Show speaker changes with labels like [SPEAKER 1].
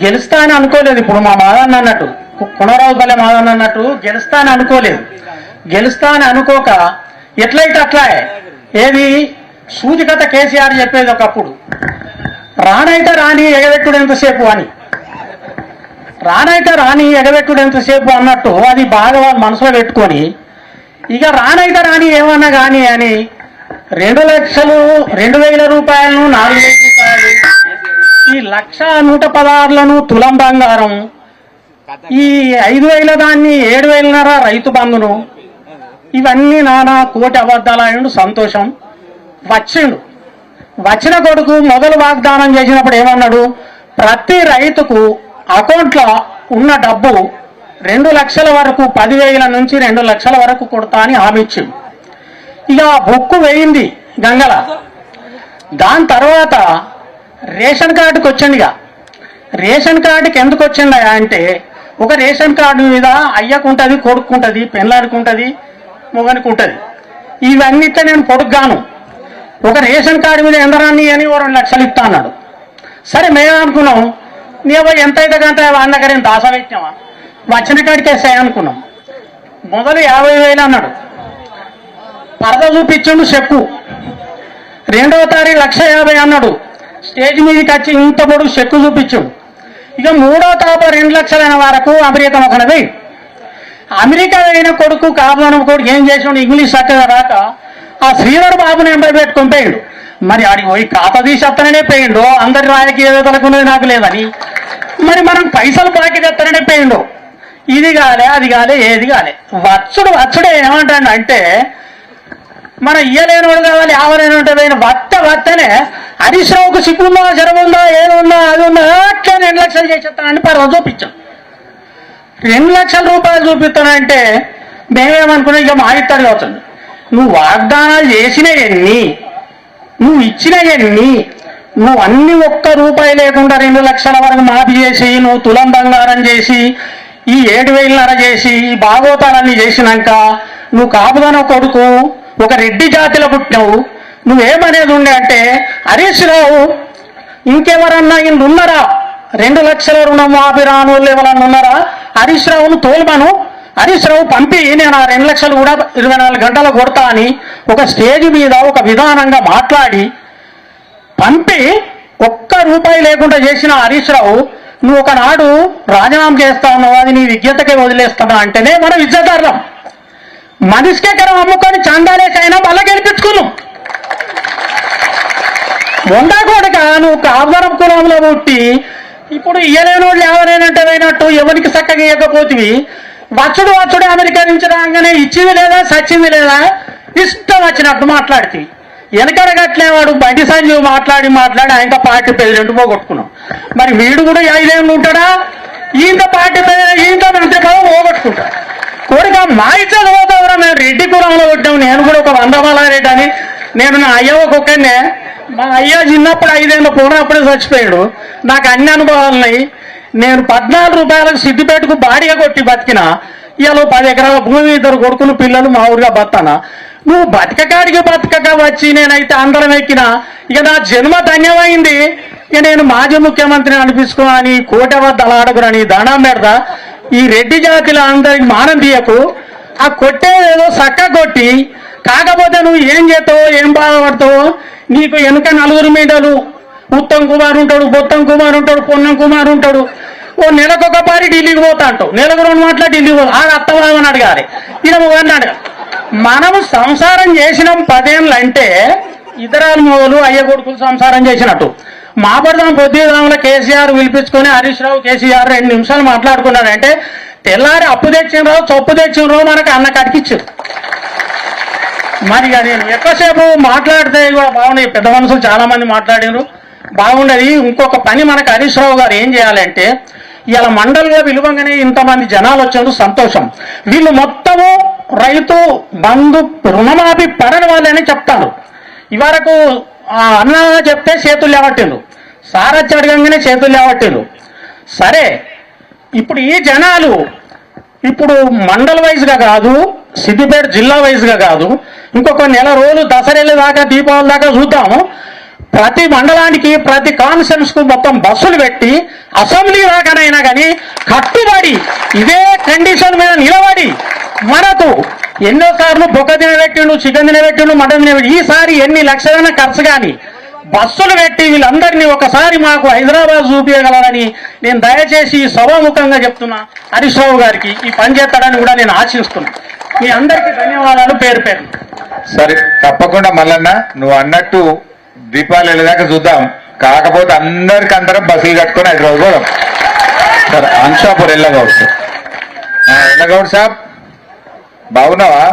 [SPEAKER 1] గెలుస్తా అని అనుకోలేదు. ఇప్పుడు మా మాదన్న అన్నట్టు, కొనరావుపల్లె మాదన్న అన్నట్టు గెలుస్తా అని అనుకోలేదు. గెలుస్తా అని అనుకోక ఎట్లయితే అట్లా ఏది సూచికత కేసీఆర్ చెప్పేది ఒకప్పుడు, రానైతే రాని ఎగబెట్టుడు ఎంతసేపు అని, రానైతే రాని ఎగబెట్టుడు ఎంతసేపు అన్నట్టు అది బాగా వాళ్ళు మనసులో పెట్టుకొని ఇక రానైతే రాని ఏమన్నా కానీ అని 2,00,000 రూపాయలను 4,000 రూపాయలు, ఈ 1,116,000 తులం బంగారం, ఈ 5,000 దాన్ని 7,500 రైతు బంధును, ఇవన్నీ నానా కోటి అబద్ధాలు సంతోషం. వచ్చిన కొడుకు మొదలు వాగ్దానం చేసినప్పుడు ఏమన్నాడు, ప్రతి రైతుకు అకౌంట్లో ఉన్న డబ్బు 2 లక్షల వరకు, 10,000 నుంచి 2 లక్షల వరకు కొడతా అని హామీ ఇచ్చింది. ఇక బుక్కు వేయింది గంగల. దాని తర్వాత రేషన్ కార్డుకి వచ్చిందిగా. రేషన్ కార్డుకి ఎందుకు వచ్చిందా అంటే, ఒక రేషన్ కార్డు మీద అయ్యకుంటుంది, కొడుకుంటుంది, పెళ్ళానికి ఉంటుంది, మొగనికి ఉంటుంది. ఇవన్నీతో నేను పొడుగ్గాను, ఒక రేషన్ కార్డు మీద ఎందరాన్ని అని 2 లక్షలు ఇస్తా అన్నాడు. సరే మేము అనుకున్నాం, నీవు ఎంతైతే కంటే వాళ్ళ దగ్గర ఏం దాసవెట్టామా, వచ్చిన కాడికి వేస్తాయి అనుకున్నాం. మొదలు 50,000 అన్నాడు, పరద చూపించుండు చెక్కు. 2వ తారీఖు 1,50,000 అన్నాడు, స్టేజ్ మీదకి వచ్చి ఇంత పొడుగు చెక్కు చూపించుండు. ఇక 3వ తారీఖు 2 లక్షలైన వరకు అమెరికా ఒకనది. అమెరికా అయిన కొడుకు కాపుదనం కొడుకు ఏం చేసాడు, ఇంగ్లీష్ చక్కగా రాక ఆ శ్రీధర్ బాబుని ఎంబై పెట్టుకొని పోయిండు. మరి ఆడికి పోయి ఖాతా తీసేస్తాననే పోయిండు, అందరి రాజకీయవేత్తలకున్నది నాకు లేదని. మరి మనం పైసలు బాకీ తెస్తాననే పోయిండు. ఇది కాలే, అది కాలే, ఏది కాలే. వచ్చుడే ఏమంటాడు అంటే, మన ఇయ్యలేనోడు కావాలి, ఆవలేనోడు పోయిన వత్తనే హరీష్ రావుకు సిగ్గుందా, జరముందా, ఏదుందా, అది ఉందా, అట్లా 2 లక్షలు చేసేస్తానని పర్వ చూపించాం. 2 లక్షల రూపాయలు చూపిస్తానంటే మేమేమనుకున్నాం, ఇక మా ఇస్తారు కావచ్చు. నువ్వు వాగ్దానాలు చేసినవన్నీ, నువ్వు ఇచ్చినవన్నీ, నువ్వు అన్ని ₹1 లేకుండా 2 లక్షల వరకు మాఫీ చేసి, నువ్వు తులం బంగారం చేసి, ఈ 7,500 చేసి, ఈ భాగవతాలన్నీ చేసినాక నువ్వు కాపుదన కొడుకు, ఒక రెడ్డి జాతిలో పుట్టినావు. నువ్వేమనేది ఉండే అంటే, హరీష్ రావు ఇంకెవరన్నా ఈయన ఉన్నారా, 2 లక్షల రుణం మాఫీ రాను వాళ్ళు ఎవరన్నా ఉన్నారా, హరీష్ రావును తోలుమను, హరీష్ రావు పంపి నేను ఆ 2 లక్షలు కూడా 24 గంటలు కొడతా అని ఒక స్టేజ్ మీద ఒక విధానంగా మాట్లాడి పంపి ₹1 లేకుండా చేసిన హరీష్ రావు, నువ్వు ఒకనాడు రాజీనామా చేస్తా ఉన్నావు, అది నీ విజ్ఞతకే వదిలేస్తావా అంటేనే మనం ఇజ్జతదారులం. మనిషికే కరం అమ్ముకొని చందాలేకైనా మళ్ళా గెలిపించుకున్నాం. మొండా కొడుక నువ్వు కాపుదనం కులంలో పుట్టి ఇప్పుడు ఇయ్యలేని వాళ్ళు ఎవరైనంటే అయినట్టు ఎవరికి చక్కగా ఇవ్వకపోతివి. వచ్చుడు అమెరికా నుంచి రాగానే ఇచ్చింది లేదా, సచ్చింది లేదా, ఇష్టం వచ్చినట్టు మాట్లాడితే. వెనకడగట్లేవాడు బండి సంజీవ్ మాట్లాడి ఆయన పార్టీ ప్రెసిడెంట్ పోగొట్టుకున్నాం. మరి వీడు కూడా 5 ఏళ్ళు ఉంటాడా, ఈయన పార్టీ ప్రెసిడెంట్, ఈయనతో మంత్రి పదవి పోగొట్టుకుంటాడు. కోరిక మా ఇచ్చేది పోతావురా, మేము రెడ్డి కులంలో పుట్టాము. నేను కూడా ఒక 100 మలారెడ్డి అని, నేను నా అయ్య ఒక్కొక్కనే. మా అయ్య చిన్నప్పుడు 5 ఏళ్ళు పోయినప్పుడే చచ్చిపోయాడు. నాకు అన్ని అనుభవాలున్నాయి. నేను ₹14 సిద్దిపేటకు బాడిగా కొట్టి బతికిన. ఇవాళ 10 ఎకరాల భూమి, 2 కొడుకులు, పిల్లలు, మా ఊరిగా బతానా. నువ్వు బతకకాడికి బతకక వచ్చి నేనైతే అందరం ఎక్కిన. ఇక నా జన్మ ధన్యమైంది. ఇక నేను మాజీ ముఖ్యమంత్రిని అనిపించుకోని, కోటె వద్ద అడుగురని దండం పెడతా. ఈ రెడ్డి జాతిలో అందరికి మానం తీయకు. ఆ కొట్టేదేదో చక్క కొట్టి, కాకపోతే నువ్వు ఏం చేస్తావో, ఏం బాధపడతావో, నీకు వెనుక 4 మీటలు ఉత్తమ్ కుమార్ ఉంటాడు, బొత్తం కుమార్ ఉంటాడు, పొన్నం కుమార్ ఉంటాడు. ఓ నెలకొక పారి ఢిల్లీకి పోతా అంటావు, నెలకు 2 మాటలు ఢిల్లీకి పోతా. ఆడ అత్తవాదని అడగాలి, ఈయన మొగని అడగాలి. మనము సంసారం చేసినాం 10 ఏళ్ళు అంటే ఇతరాలు మొదలు అయ్య కొడుకులు సంసారం చేసినట్టు. మాపడదాం పొద్దుదాంలో కేసీఆర్ పిలిపించుకొని హరీష్ రావు కేసీఆర్ 2 నిమిషాలు మాట్లాడుకున్నాడంటే, తెల్లారి అప్పు తెచ్చినరావు, చొప్పు తెచ్చినరావు, మనకు అన్న కటికిచ్చు. మరి ఇక నేను ఎక్కువసేపు మాట్లాడితే కూడా బాగున్నాయి. పెద్ద మనుషులు చాలా మంది మాట్లాడారు, బాగుండేది. ఇంకొక పని మనకు హరీష్ రావు గారు ఏం చేయాలంటే, ఇలా మండలిగా విలువంగానే ఇంతమంది జనాలు వచ్చారు, సంతోషం. వీళ్ళు మొత్తము రైతు బంధు రుణమాఫీ పడని వాళ్ళని చెప్తారు. ఇవరకు అన్న చెప్తే చేతులు లేవట్టిండ్రు, సారచ్చి అడగంగానే చేతులు లేవట్టిండ్రు. సరే, ఇప్పుడు ఈ జనాలు ఇప్పుడు మండల్ వైజ్గా కాదు, సిద్దిపేట జిల్లా వైజ్గా కాదు, ఇంకొక నెల రోజులు దసరేళ్ళ దాకా, దీపావళి దాకా చూద్దాము. ప్రతి మండలానికి ప్రతి కాన్ఫరెన్స్ కు మొత్తం బస్సులు పెట్టి అసెంబ్లీ దాకానైనా కానీ కట్టుబడి ఇదే కండిషన్ మీద నిలబడి మనకు ఎన్నోసార్లు బొక్క తినబెట్టిండు, చికెన్ తినబెట్టిండు, మటన్ తినబెట్టి ఈసారి ఎన్ని లక్షలైనా ఖర్చు కానీ బస్సులు పెట్టి వీళ్ళందరినీ ఒకసారి మాకు హైదరాబాద్ చూపించగలరని నేను దయచేసి సభాముఖంగా చెప్తున్నా. హరీష్ రావు గారికి ఈ పని చేస్తాడని కూడా నేను ఆశిస్తున్నా. మీ అందరికీ ధన్యవాదాలు పేరు పేరు.
[SPEAKER 2] సరే, తప్పకుండా మల్లన్న నువ్వు అన్నట్టు దీపాలు వెళ్ళేదాకా చూద్దాం. కాకపోతే అందరం బస్సులు కట్టుకొని హైదరాబాద్ పోదాం. సరే, అంశాపూర్ ఎల్లగౌడ్ సార్. ఎల్లగౌడ్ సాబ్ బాగున్నావా?